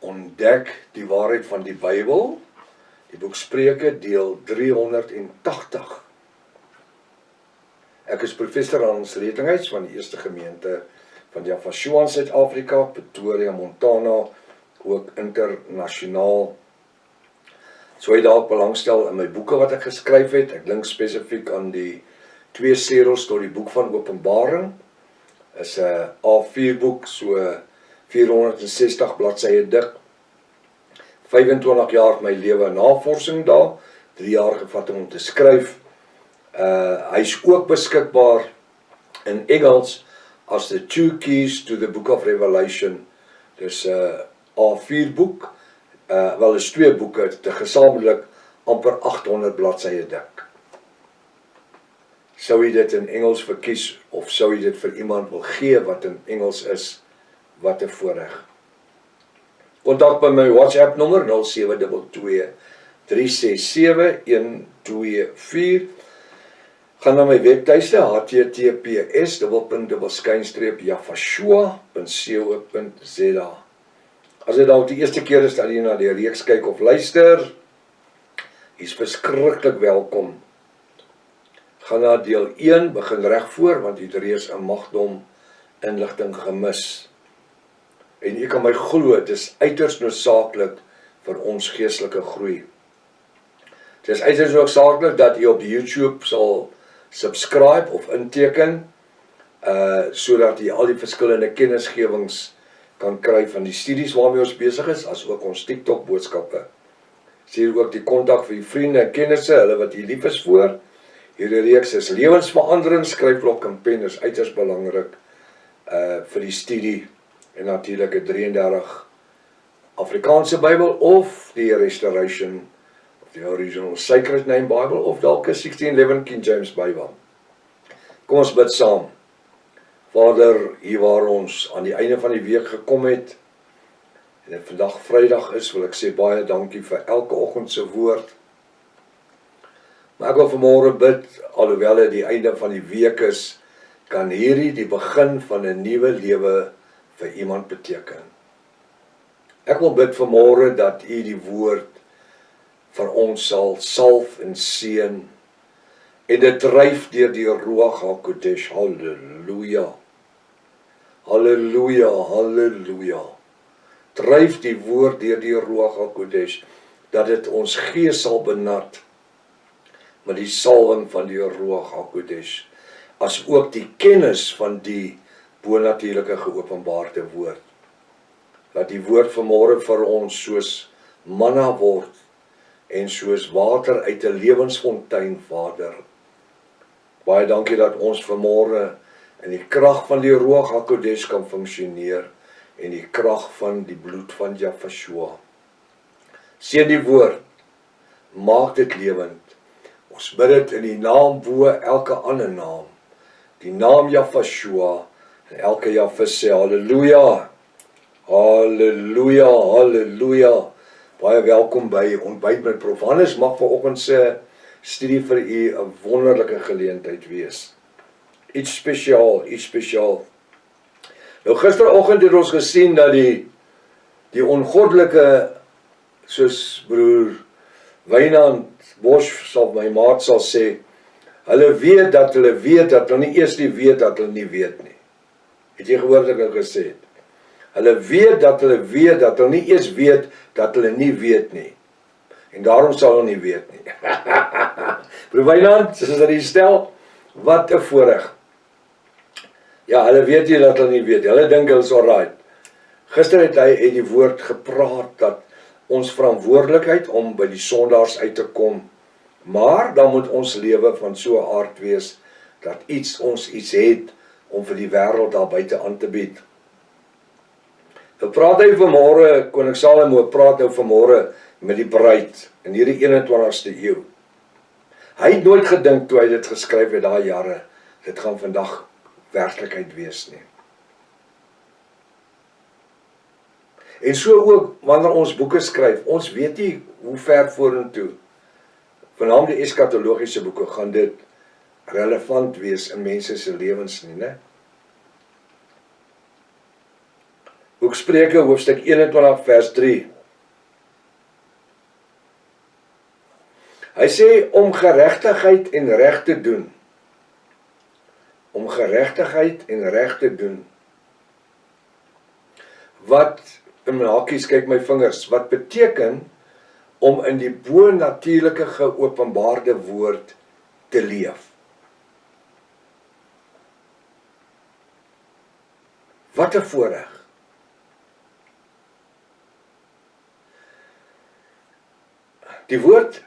Ontdek die waarheid van die Bybel, die boek Spreuke, deel 380. Ek is professor aan ons redinghuis van die eerste gemeente van Javashua in Suid-Afrika, Pretoria, Montana, ook internasionaal. So jy dalk belangstel in my boeke wat ek geskryf het. Ek dink spesifiek aan die 2 serels tot die boek van Openbaring. Is 'n A4 boek, so 460 bladsye dik. 25 jaar my lewe navorsing daar, 3 jaar gevat om te skryf. Hy is ook beskikbaar in Engels as the 2 Keys to the Book of Revelation. Dus A4 boek, wel is 2 boeke, te gesamentlik amper 800 bladsye dik. Sou jy dit in Engels verkies, of sou jy dit vir iemand wil gee wat in Engels is, wat 'n voorreg. Kontak by my WhatsApp nommer 0722 367 124. Gaan na my webtuiste https://javashua.co.za. As dit dalk die eerste keer is dat jy na die reeks kyk of luister, jy's verskriklik welkom. Gaan na deel 1, begin reg voor, want jy het reeds 'n magdom inligting gemis. En jy kan my glo, dit is uiters noodsaaklik vir ons geestelike groei. Dit is uiters noodsaaklik dat jy op YouTube sal subscribe of inteken, sodat jy al die verskillende kennisgewings kan kry van die studies waarmee ons besig is, as ook ons TikTok boodskappe. Stuur ook die kontak vir die vriende en kennisse, hulle wat jy lief is voor. Hierdie reeks is lewensverandering, skryfblok en pen is uiters belangrik vir die studie. En natuurlik 'n 33 Afrikaanse Bybel of die Restoration of die Original Sacred Name Bible of dalk 'n 1611 King James Bybel. Kom ons bid saam. Vader, hier waar ons aan die einde van die week gekom het, en dit vandag Vrydag is, wil ek sê baie dankie vir elke oggend se woord. Maar ek wil vanmôre bid, alhoewel dit die einde van die week is, kan hierdie die begin van 'n nuwe lewe vir iemand beteken. Ek wil bid vanmôre dat U die woord vir ons sal salf en seën en dit dryf deur die Ruach HaKodesh. Halleluja. Halleluja, halleluja. Dryf die woord deur die Ruach HaKodesh, dat dit ons gees sal benat met die salwing van die Ruach HaKodesh, as ook die kennis van die bonatuurlike geopenbaarde woord. Dat die woord vanmôre vir ons soos manna word en soos water uit 'n lewensfontein, Vader. Baie dankie dat ons vanmôre in die krag van die Ruach HaKodesh kan funksioneer en die krag van die bloed van Javashua. Seën die woord, maak dit lewend. Ons bid dit in die naam bo elke ander naam, die naam Javashua. En elke Javas sê halleluja, halleluja, halleluja. Baie welkom by Ontbyt met Prof. Hannes. Mag vanoggend se studie vir u 'n wonderlike geleentheid wees. Iets spesiaal, iets spesiaal. Nou gisteroggend het ons gesien dat die ongoddelike, soos broer Wynand Bosch sal my maat sal sê, hulle weet dat hulle nie eers nie weet dat hulle nie weet nie. Het jy gehoor wat ek gesê het? Hulle weet dat hulle nie eers weet dat hulle nie weet nie. En daarom sal hulle nie weet nie. Broer Wynand, soos dat hy stel, wat 'n voorreg. Ja, hulle weet nie dat hulle nie weet. Hulle dink hulle is alright. Gister het hy die woord gepraat dat ons verantwoordelikheid om by die sondaars uit te kom, maar dan moet ons lewe van so 'n aard wees dat ons iets het om vir die wêreld daar buite aan te bied. Nou praat hy vanmôre, koning Salomo praat nou vanmôre met die bruid in hierdie 21ste eeu. Hy het nooit gedink toe hy dit geskryf het daai jare, dit gaan vandag werklikheid wees nie. En so ook wanneer ons boeke skryf, ons weet nie hoe ver vorentoe, veral die eskatologiese boeke, gaan dit relevant wees in mense se lewens nie, né? Hoe Boek Spreuke hoofstuk 21 vers 3. Hy sê om geregtigheid en reg te doen. Om geregtigheid en reg te doen. Wat, in my hakies, kyk my vingers, wat beteken om in die bo-natuurlike geopenbaarde woord te leef. Wat 'n voorreg. Die woord,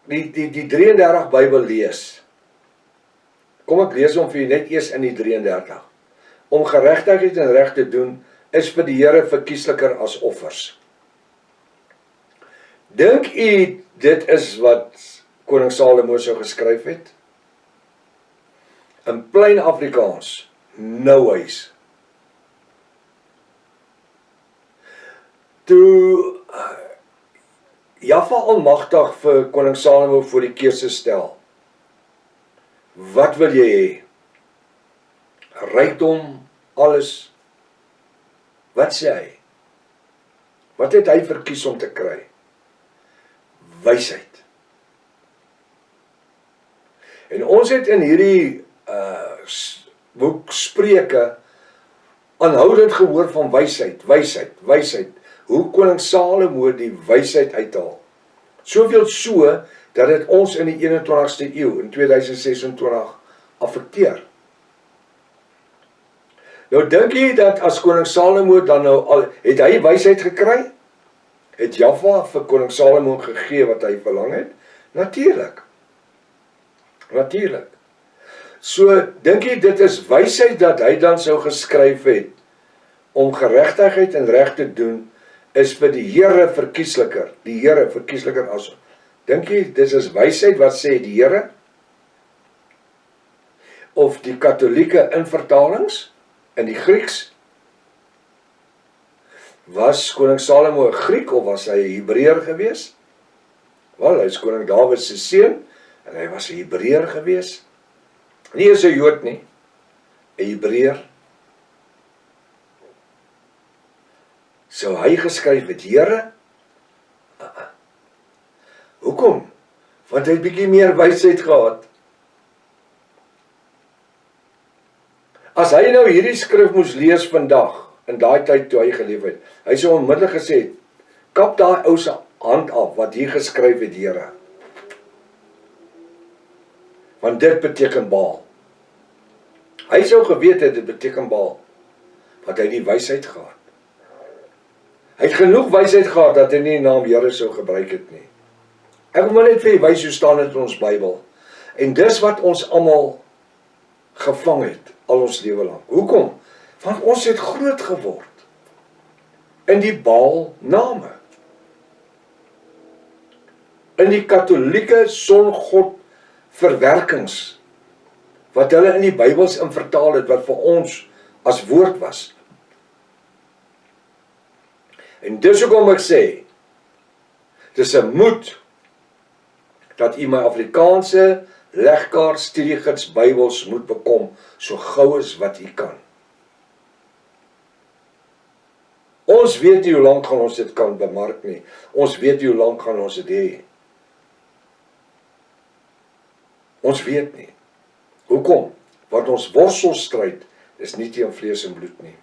die 33 Bybel lees. Kom ek lees hom vir u net eers in die 33. Om geregtigheid en reg te doen, is vir die Here verkiesliker as offers. Dink u dit is wat koning Salomo sou geskryf het? In plain Afrikaans, no ways. Toe Jaffa almagtig vir koning Salomo voor die keuse stel. Wat wil jy hê? Rykdom, alles. Wat sê hy? Wat het hy verkies om te kry? Wysheid. En ons het in hierdie boek Spreuke aanhoudend gehoor van wysheid. Hoe koning Salomo die wysheid uithaal. Soveel so, dat dit ons in die 21ste eeu, in 2026, affekteer. Nou dink jy dat as koning Salomo dan nou al, het hy wysheid gekry? Het Jaffa vir koning Salomo gegee wat hy verlang het? Natuurlik. So dink jy dit is wysheid dat hy dan sou geskryf het, om geregtigheid en reg te doen, is vir die Here verkiesliker as. Dink jy, dit is wysheid wat sê die Here? Of die katholieke invertalings, in die Grieks? Was koning Salomo 'n Griek, of was hy 'n Hebreër gewees? Wel, hy is koning Dawid se seun, en hy was 'n Hebreër gewees. Nie is 'n Jood nie, 'n Hebreër. Sou hy geskryf het, Here? Hoekom? Want hy het bietjie meer wysheid gehad. As hy nou hierdie skrif moes lees vandag, in daai tyd toe hy geleef het, hy sou onmiddellik gesê, kap daai ou se hand af, wat hier geskryf het, Here. Want dit beteken Baal. Hy sou geweet het, dit beteken Baal, want hy het die wysheid gehad. Hy het genoeg wysheid gehad, dat hy nie die naam Here sou gebruik het nie. Ek wil net vir jy wys hoe staan dit in ons Bybel. En dis wat ons almal gevang het, al ons lewe lang. Hoekom? Want ons het groot geword in die Baal name. In die katholieke songod verwerkings, wat hulle in die Bybels in vertaal het, wat vir ons as woord was. En dis hoekom ek sê, dis 'n moed, dat u my Afrikaanse legkaart studiegids Bybels moet bekom, so gou as wat u kan. Ons weet nie hoe lank gaan ons dit kan bemark nie. Ons weet nie hoe lank gaan ons dit hê. Ons weet nie. Hoekom? Want ons worstelstryd is nie teen vlees en bloed nie.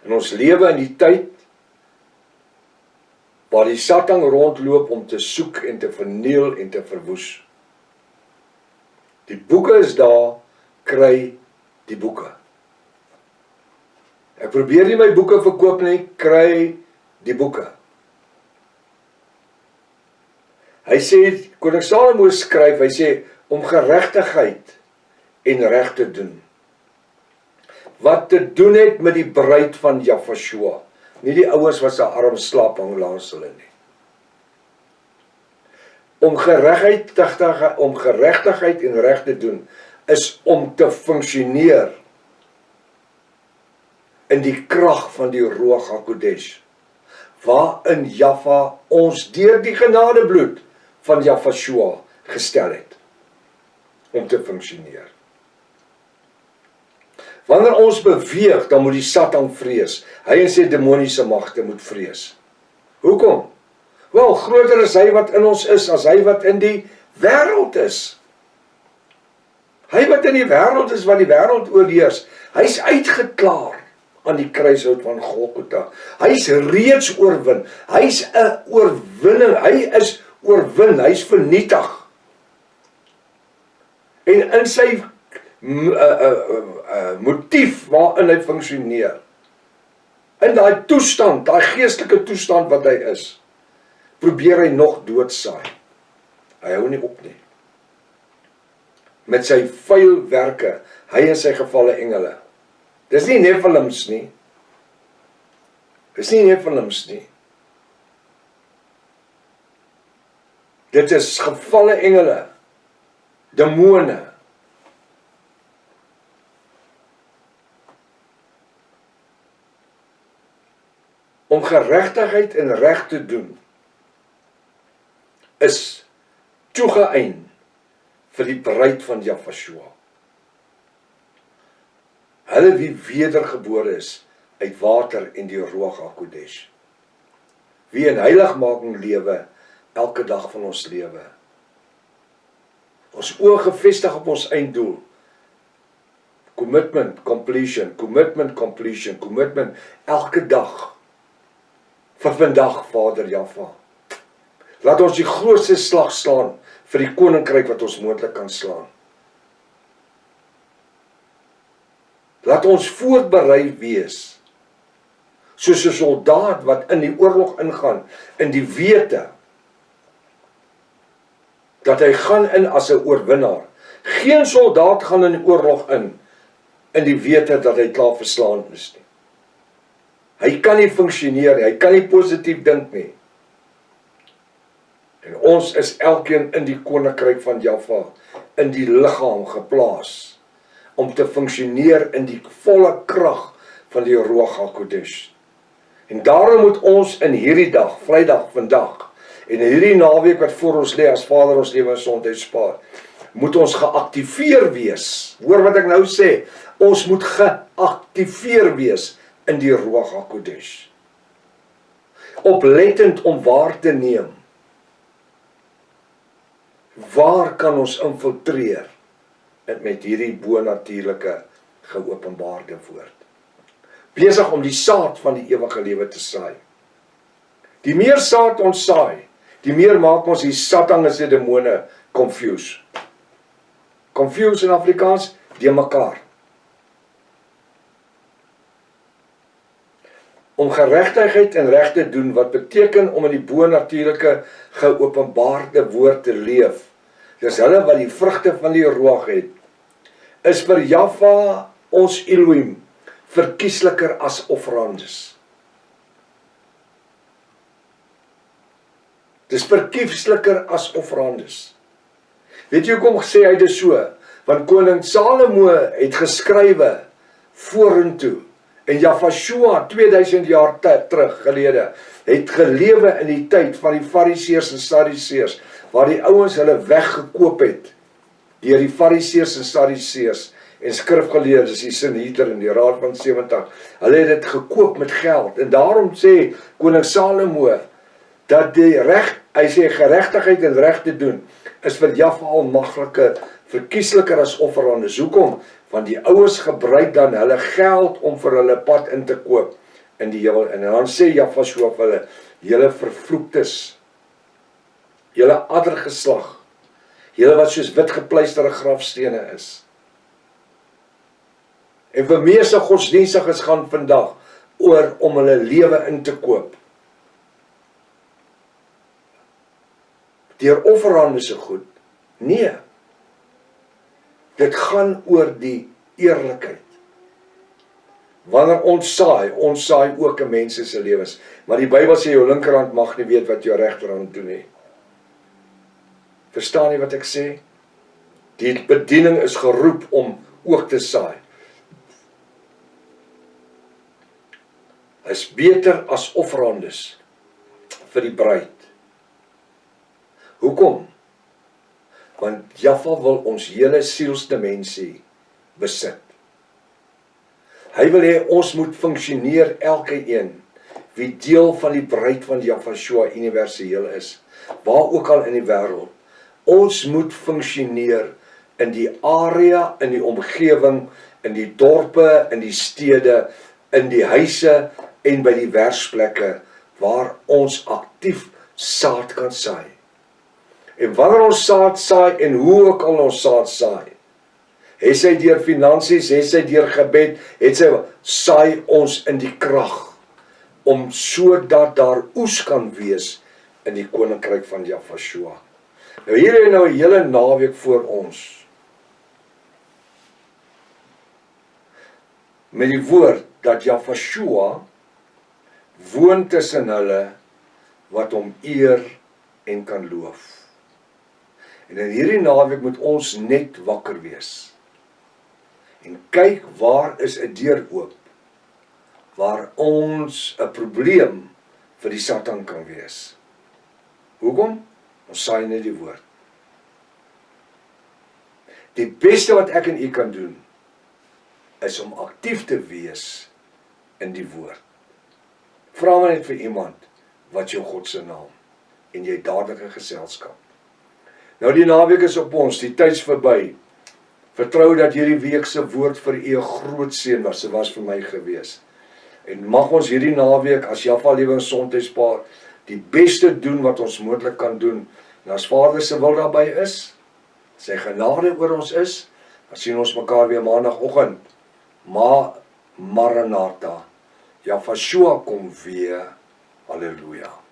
En ons lewe in die tyd waar die Satan rondloop om te soek en te verniel en te verwoes. Die boeke is daar, kry die boeke. Ek probeer nie my boeke verkoop nie, kry die boeke. Hy sê, koning Salomo skryf, hy sê, om geregtigheid en reg te doen. Wat te doen het met die bruid van Jaffa, nie die ouens wat sy arm slaap hang langs hulle nie. Om geregtigheid en reg te doen, is om te funksioneer in die krag van die Ruach HaKodesh, waarin Jaffa ons deur die genadebloed van Jaffa gestel het, om te funksioneer. Wanneer ons beweeg, dan moet die Satan vrees. Hy en sy demoniese magte moet vrees. Hoekom? Wel, groter is hy wat in ons is, as hy wat in die wêreld is. Hy wat in die wêreld is, wat die wêreld oorheers, hy's uitgeklaar aan die kruishout van Golgotha. Hy's reeds oorwin. Hy's 'n oorwinning. Hy is oorwin. Hy's vernietig. En in sy motief waarin hy funksioneer, in daai toestand, daai geestelike toestand wat hy is, probeer hy nog doodsaai. Hy hou nie op nie. Met sy vuil werke, hy en sy gevalle engele. Dis nie Nephilims nie. Dis nie Nephilims nie. Dit is gevalle engele, demone. Om geregtigheid en reg te doen, is toegeëien vir die bruid van Jahweh. Hulle wie wedergebore is uit water en die Ruach HaKodesh. Wie in heiligmaking lewe elke dag van ons lewe. Ons oë gefestig op ons einddoel. Commitment, completion, commitment, completion, commitment elke dag. Vir vandag, Vader Jahwe. Laat ons die grootste slag slaan vir die koninkryk wat ons moontlik kan slaan. Laat ons voorberei wees, soos 'n soldaat wat in die oorlog ingaan, in die wete, dat hy gaan in as 'n oorwinnaar. Geen soldaat gaan in die oorlog in die wete dat hy klaar verslaan is nie. Hy kan nie funksioneer nie, hy kan nie positief dink nie. En ons is elkeen in die koninkryk van Jahwe, in die liggaam geplaas, om te funksioneer in die volle krag van die Ruach HaKodesh. En daarom moet ons in hierdie dag, Vrydag, vandag, en hierdie naweek wat voor ons lê, as Vader ons lewe en gesondheid spaar, moet ons geaktiveer wees. Hoor wat ek nou sê, ons moet geaktiveer wees in die Ruach HaKodesh. Oplettend om waar te neem. Waar kan ons infiltreer met hierdie bonatuurlike geopenbaarde woord? Besig om die saad van die ewige lewe te saai. Die meer saad ons saai, die meer maak ons die Satan en sy demone confuse. Confuse in Afrikaans, die mekaar. Om geregtigheid en reg te doen, wat beteken om in die bonatuurlike geopenbaarde woord te leef. Dis hulle wat die vrugte van die Ruach het, is vir Jahwe ons Elohim verkiesliker as offerandes. Dis verkiesliker as offerandes. Weet jy hoekom sê hy dit so? Want koning Salomo het geskrywe vorentoe, en Jahweh 2000 jaar terug gelede, het gelewe in die tyd van die Fariseërs en Sadduseërs, waar die ouens hulle weggekoop het, deur die Fariseërs en Sadduseërs, en skrifgeleerdes, die Sanhedrin en die Raad van 70, hulle het dit gekoop met geld, en daarom sê koning Salomo, dat die hy sê geregtigheid en reg te doen, is vir Jahwe almaglike, verkiesliker as offerandes. Hoekom? Want die ouers gebruik dan hulle geld om vir hulle pad in te koop in die hemel. En dan sê Jahwe so vir hulle, julle vervloektes, julle addergeslag, julle wat soos wit gepleisterde grafstene is. En vir meeste godsdienstiges gaan vandag oor om hulle lewe in te koop. Deur offerandes se goed. Nee. Dit gaan oor die eerlikheid. Wanneer ons saai ook 'n mense se lewens. Maar die Bybel sê jou linkerhand mag nie weet wat jou regterhand doen nie. Verstaan jy wat ek sê? Die bediening is geroep om ook te saai. Is beter as offerandes vir die bruid. Hoekom? Want Jahwe wil ons hele sielsdimensie besit. Hy wil hê ons moet funksioneer elke een wie deel van die bruid van Yahshua universeel is, waar ook al in die wêreld. Ons moet funksioneer in die area, in die omgewing, in die dorpe, in die stede, in die huise en by die werksplekke waar ons aktief saad kan saai. En wanneer ons saad saai en hoe ook al ons saad saai, het sy deur finansies, het sy deur gebed, het sy saai ons in die krag om sodat daar oes kan wees in die koninkryk van Yahshua. Nou hier het nou 'n hele naweek voor ons. Met die woord dat Yahshua woon tussen hulle wat hom eer en kan loof. En in hierdie naweek moet ons net wakker wees. En kyk waar is 'n deur oop, waar ons 'n probleem vir die Satan kan wees. Hoekom? Ons saai net die woord. Die beste wat ek en u kan doen, is om aktief te wees in die woord. Vra maar net vir iemand, wat jou God se naam, en jy dadelike geselskap. Nou die naweek is op ons, die tyd's verby. Vertrou dat hierdie week se woord vir u 'n groot seën was, dit was vir my gewees. En mag ons hierdie naweek as Jaffa Lewensgesondheidspaar die beste doen wat ons moontlik kan doen. En as Vader se wil daarby is, sy genade oor ons is, dan sien ons mekaar weer maandagooggend. Maranatha, Yahshua kom weer. Halleluja.